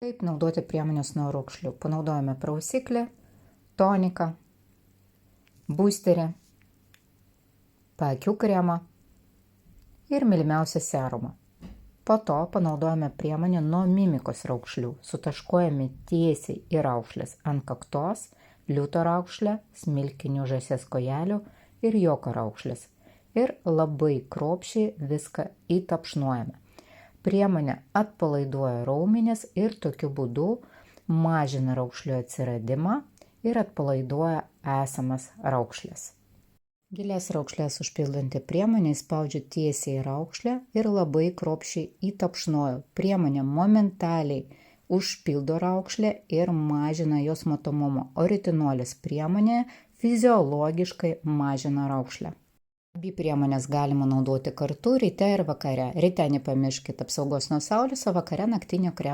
Kaip naudoti priemones nuo raukšlių? Panaudojame prausiklį, toniką, būsterį, paakių kremą ir mylimiausią serumą. Po to panaudojame priemonę nuo mimikos raukšlių. Sutaškuojame tiesiai į raukšlės ant kaktos, liūto raukšlę, smilkinių žąsies kojelių ir joko raukšlės. Ir labai kruopščiai viską įtapšnuojame. Priemonė atpalaiduoja raumenis ir tokiu būdu mažina raukšlių atsiradimą ir atpalaiduoja esamas raukšlės. Gilias raukšlės užpildanti priemonė įspaudžiu tiesiai į raukšlę ir labai kruopščiai įtapšnuoju. Priemonė momentaliai užpildo raukšlę ir mažina jos matomumą, o retinolis priemonė fiziologiškai mažina raukšlę. Abi priemonės galima naudoti kartu ryte ir vakare. Ryte nepamirškit apsaugos nuo saulės, o vakare naktinio kremo.